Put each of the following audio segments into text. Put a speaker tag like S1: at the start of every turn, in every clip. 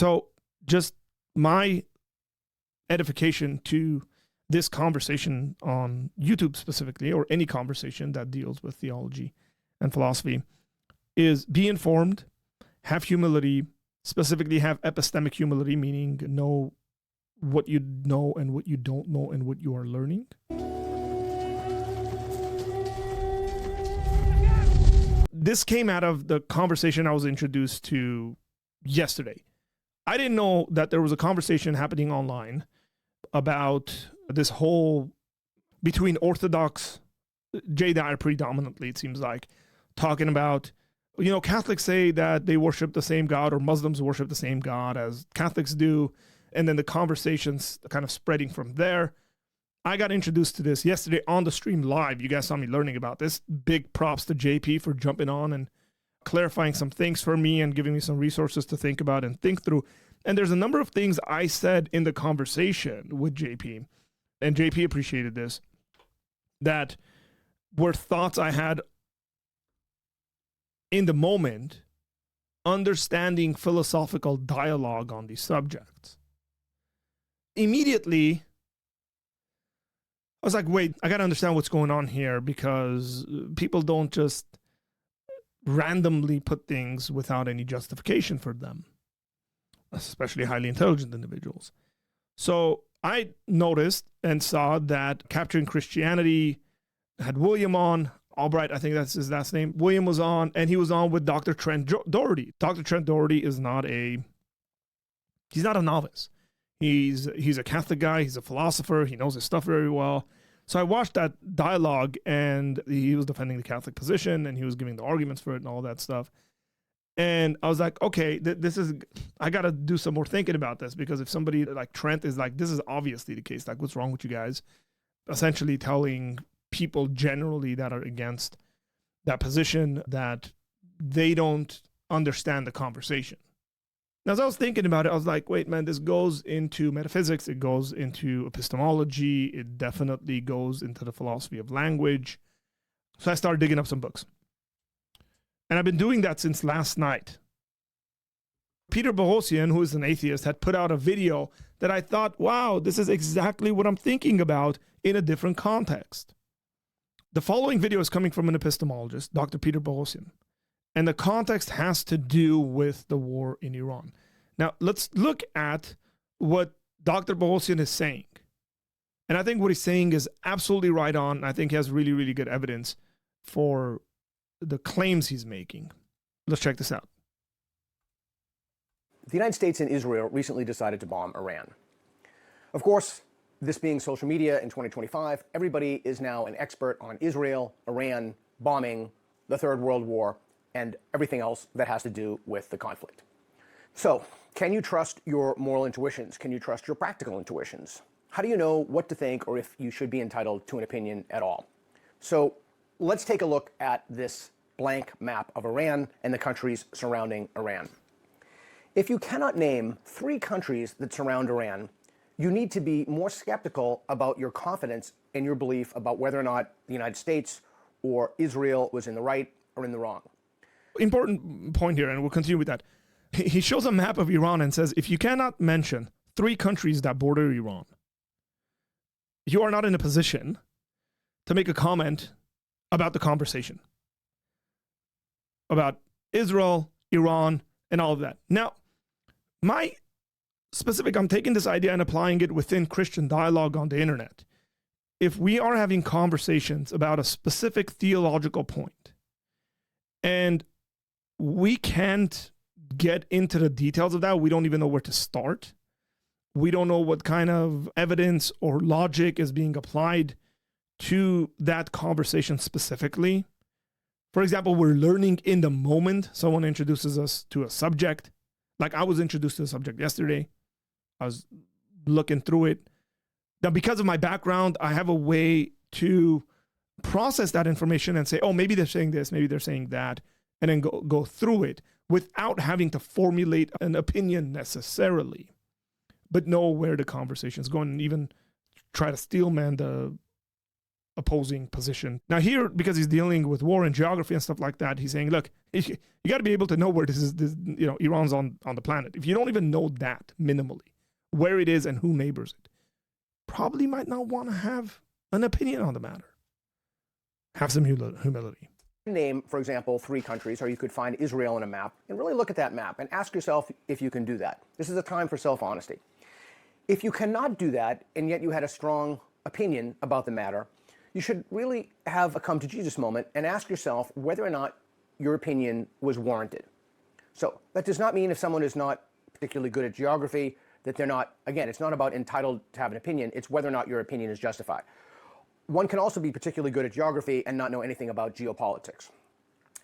S1: So just my edification to this conversation on YouTube specifically, or any conversation that deals with theology and philosophy, is be informed, have humility, specifically have epistemic humility, meaning know what you know and what you don't know and what you are learning. This came out of the conversation I was introduced to yesterday. I didn't know that there was a conversation happening online about this whole, between Orthodox, Jay Dyer predominantly, it seems like, talking about, Catholics say that they worship the same God, or Muslims worship the same God as Catholics do. And then the conversations kind of spreading from there. I got introduced to this yesterday on the stream live. You guys saw me learning about this. Big props to JP for jumping on and clarifying some things for me and giving me some resources to think about and think through. And there's a number of things I said in the conversation with JP, and JP appreciated this, that were thoughts I had in the moment, understanding philosophical dialogue on these subjects. Immediately, I was like, wait, I got to understand what's going on here, because people don't just randomly put things without any justification for them, especially highly intelligent individuals. So I noticed and saw that Capturing Christianity had William on, Albright, I think that's his last name. William was on, and he was on with Dr. Trent Doherty. Dr. Trent Doherty is he's not a novice. He's a Catholic guy. He's a philosopher. He knows his stuff very well. So I watched that dialogue, and he was defending the Catholic position, and he was giving the arguments for it and all that stuff. And I was like, okay, I got to do some more thinking about this, because if somebody like Trent is like, this is obviously the case, like, what's wrong with you guys? Essentially telling people generally that are against that position that they don't understand the conversation. Now, as I was thinking about it, I was like, wait, man, this goes into metaphysics. It goes into epistemology. It definitely goes into the philosophy of language. So I started digging up some books. And I've been doing that since last night. Peter Bohosian, who is an atheist, had put out a video that I thought, wow, this is exactly what I'm thinking about in a different context. The following video is coming from an epistemologist, Dr. Peter Bohosian. And the context has to do with the war in Iran. Now, let's look at what Dr. Bohosian is saying. And I think what he's saying is absolutely right on. I think he has really, really good evidence for the claims he's making. Let's check this out.
S2: The United States and Israel recently decided to bomb Iran. Of course, this being social media in 2025, everybody is now an expert on Israel, Iran, bombing, the Third World War, and everything else that has to do with the conflict. So, can you trust your moral intuitions? Can you trust your practical intuitions? How do you know what to think, or if you should be entitled to an opinion at all? So, let's take a look at this blank map of Iran and the countries surrounding Iran. If you cannot name 3 countries that surround Iran, you need to be more skeptical about your confidence in your belief about whether or not the United States or Israel was in the right or in the wrong.
S1: Important point here, and we'll continue with that. He shows a map of Iran and says, if you cannot mention 3 countries that border Iran, you are not in a position to make a comment about the conversation, about Israel, Iran, and all of that. Now, I'm taking this idea and applying it within Christian dialogue on the internet. If we are having conversations about a specific theological point, and we can't get into the details of that, we don't even know where to start. We don't know what kind of evidence or logic is being applied to that conversation specifically. For example, we're learning in the moment. Someone introduces us to a subject. Like I was introduced to the subject yesterday. I was looking through it. Now, because of my background, I have a way to process that information and say, oh, maybe they're saying this, maybe they're saying that, and then go through it without having to formulate an opinion necessarily, but know where the conversation is going, and even try to steelman the opposing position. Now here, because he's dealing with war and geography and stuff like that, he's saying, look, you got to be able to know where Iran's on the planet. If you don't even know that minimally, where it is and who neighbors it, probably might not want to have an opinion on the matter. Have some humility.
S2: Name, for example, 3 countries, or you could find Israel on a map and really look at that map and ask yourself if you can do that. This is a time for self-honesty. If you cannot do that, and yet you had a strong opinion about the matter, you should really have a come to Jesus moment and ask yourself whether or not your opinion was warranted. So that does not mean if someone is not particularly good at geography that they're not, again, it's not about entitled to have an opinion, it's whether or not your opinion is justified. One can also be particularly good at geography and not know anything about geopolitics.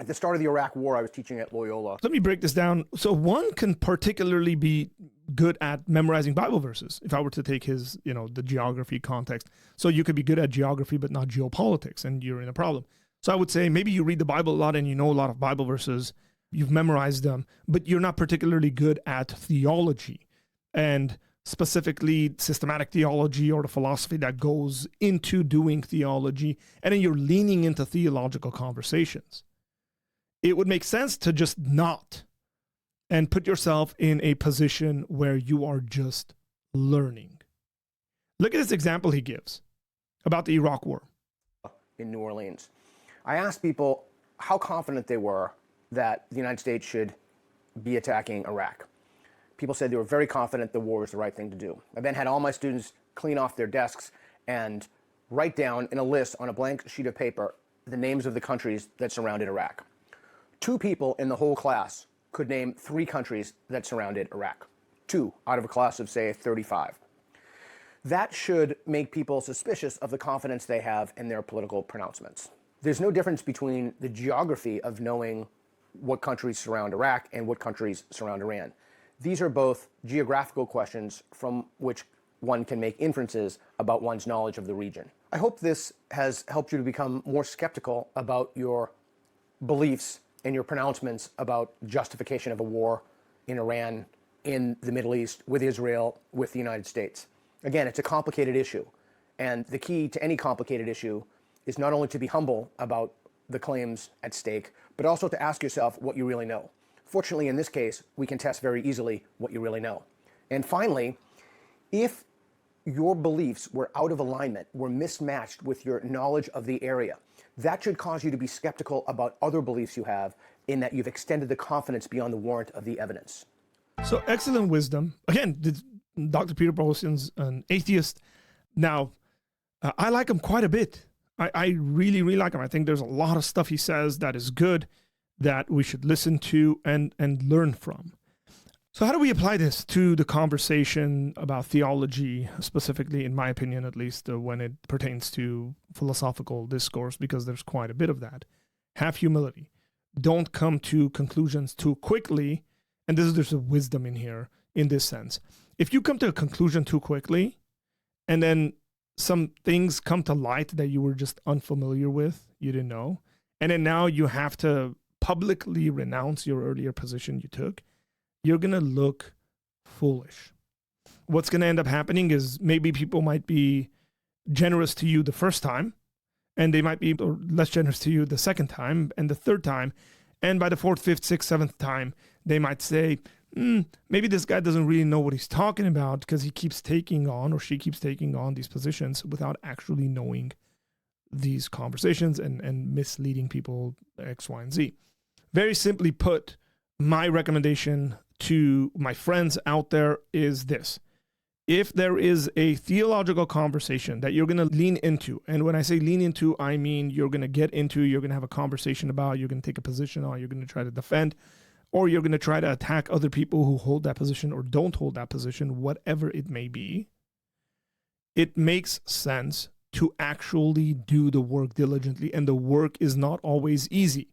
S2: At the start of the Iraq War, I was teaching at Loyola.
S1: Let me break this down. So one can particularly be good at memorizing Bible verses, if I were to take his, the geography context. So you could be good at geography, but not geopolitics, and you're in a problem. So I would say maybe you read the Bible a lot and you know a lot of Bible verses, you've memorized them, but you're not particularly good at theology, and specifically systematic theology or the philosophy that goes into doing theology, and then you're leaning into theological conversations. It would make sense to just not and put yourself in a position where you are just learning. Look at this example he gives about the Iraq War.
S2: In New Orleans, I asked people how confident they were that the United States should be attacking Iraq. People said they were very confident the war was the right thing to do. I then had all my students clean off their desks and write down in a list on a blank sheet of paper the names of the countries that surrounded Iraq. 2 people in the whole class could name 3 countries that surrounded Iraq. 2 out of a class of, say, 35. That should make people suspicious of the confidence they have in their political pronouncements. There's no difference between the geography of knowing what countries surround Iraq and what countries surround Iran. These are both geographical questions from which one can make inferences about one's knowledge of the region. I hope this has helped you to become more skeptical about your beliefs and your pronouncements about justification of a war in Iran, in the Middle East, with Israel, with the United States. Again, it's a complicated issue, and the key to any complicated issue is not only to be humble about the claims at stake, but also to ask yourself what you really know. Fortunately, in this case, we can test very easily what you really know. And finally, if your beliefs were out of alignment, were mismatched with your knowledge of the area, that should cause you to be skeptical about other beliefs you have, in that you've extended the confidence beyond the warrant of the evidence.
S1: So excellent wisdom. Again, Dr. Peter Boghossian's an atheist. Now, I like him quite a bit. I really, really like him. I think there's a lot of stuff he says that is good, that we should listen to and learn from. So how do we apply this to the conversation about theology, specifically, in my opinion, at least, when it pertains to philosophical discourse, because there's quite a bit of that. Have humility. Don't come to conclusions too quickly. And there's a wisdom in here in this sense. If you come to a conclusion too quickly, and then some things come to light that you were just unfamiliar with, you didn't know, and then now you have to publicly renounce your earlier position you took, you're going to look foolish. What's going to end up happening is maybe people might be generous to you the first time, and they might be less generous to you the second time and the third time. And by the 4th, 5th, 6th, 7th time, they might say, maybe this guy doesn't really know what he's talking about, because he keeps taking on, or she keeps taking on, these positions without actually knowing these conversations and misleading people X, Y, and Z. Very simply put, my recommendation to my friends out there is this. If there is a theological conversation that you're going to lean into, and when I say lean into, I mean you're going to get into, you're going to have a conversation about, you're going to take a position on, you're going to try to defend, or you're going to try to attack other people who hold that position or don't hold that position, whatever it may be, it makes sense to actually do the work diligently, and the work is not always easy.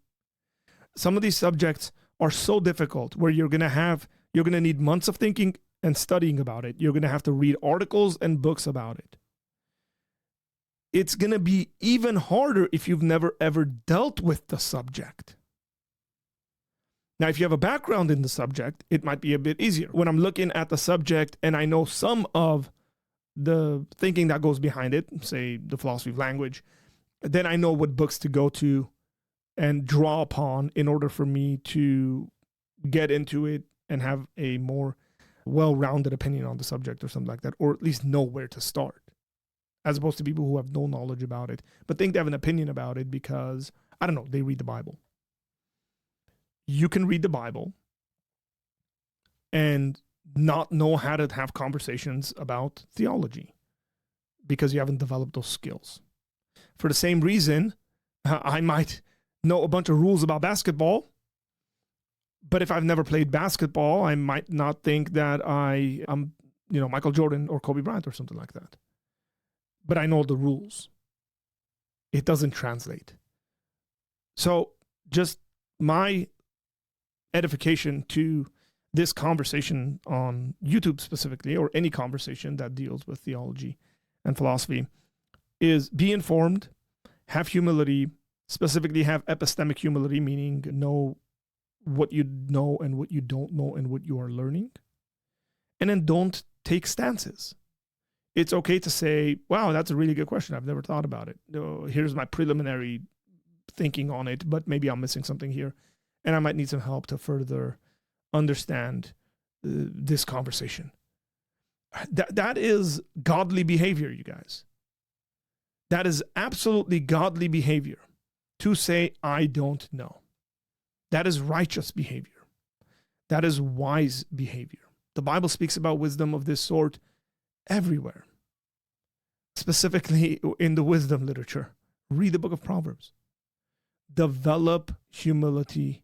S1: Some of these subjects are so difficult where you're going to need months of thinking and studying about it. You're going to have to read articles and books about it. It's going to be even harder if you've never ever dealt with the subject. Now, if you have a background in the subject, it might be a bit easier. When I'm looking at the subject and I know some of the thinking that goes behind it, say the philosophy of language, then I know what books to go to and draw upon in order for me to get into it and have a more well-rounded opinion on the subject or something like that, or at least know where to start, as opposed to people who have no knowledge about it, but think they have an opinion about it because, I don't know, they read the Bible. You can read the Bible and not know how to have conversations about theology because you haven't developed those skills. For the same reason, I might know a bunch of rules about basketball, but if I've never played basketball, I might not think that I am, Michael Jordan or Kobe Bryant or something like that. But I know the rules. It doesn't translate. So just my edification to this conversation on YouTube specifically, or any conversation that deals with theology and philosophy, is be informed, have humility, specifically have epistemic humility, meaning know what you know and what you don't know and what you are learning. And then don't take stances. It's okay to say, wow, that's a really good question. I've never thought about it. Here's my preliminary thinking on it, but maybe I'm missing something here. And I might need some help to further understand this conversation. That is godly behavior, you guys. That is absolutely godly behavior to say, I don't know. That is righteous behavior. That is wise behavior. The Bible speaks about wisdom of this sort everywhere, specifically in the wisdom literature. Read the book of Proverbs. Develop humility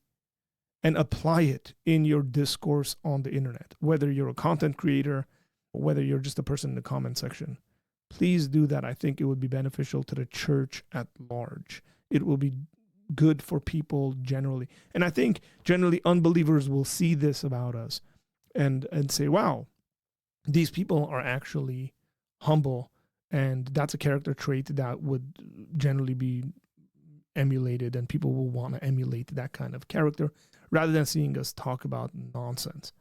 S1: and apply it in your discourse on the internet, whether you're a content creator or whether you're just a person in the comment section. Please do that. I think it would be beneficial to the church at large. It will be good for people generally. And I think generally unbelievers will see this about us and say, wow, these people are actually humble, and that's a character trait that would generally be emulated, and people will want to emulate that kind of character rather than seeing us talk about nonsense.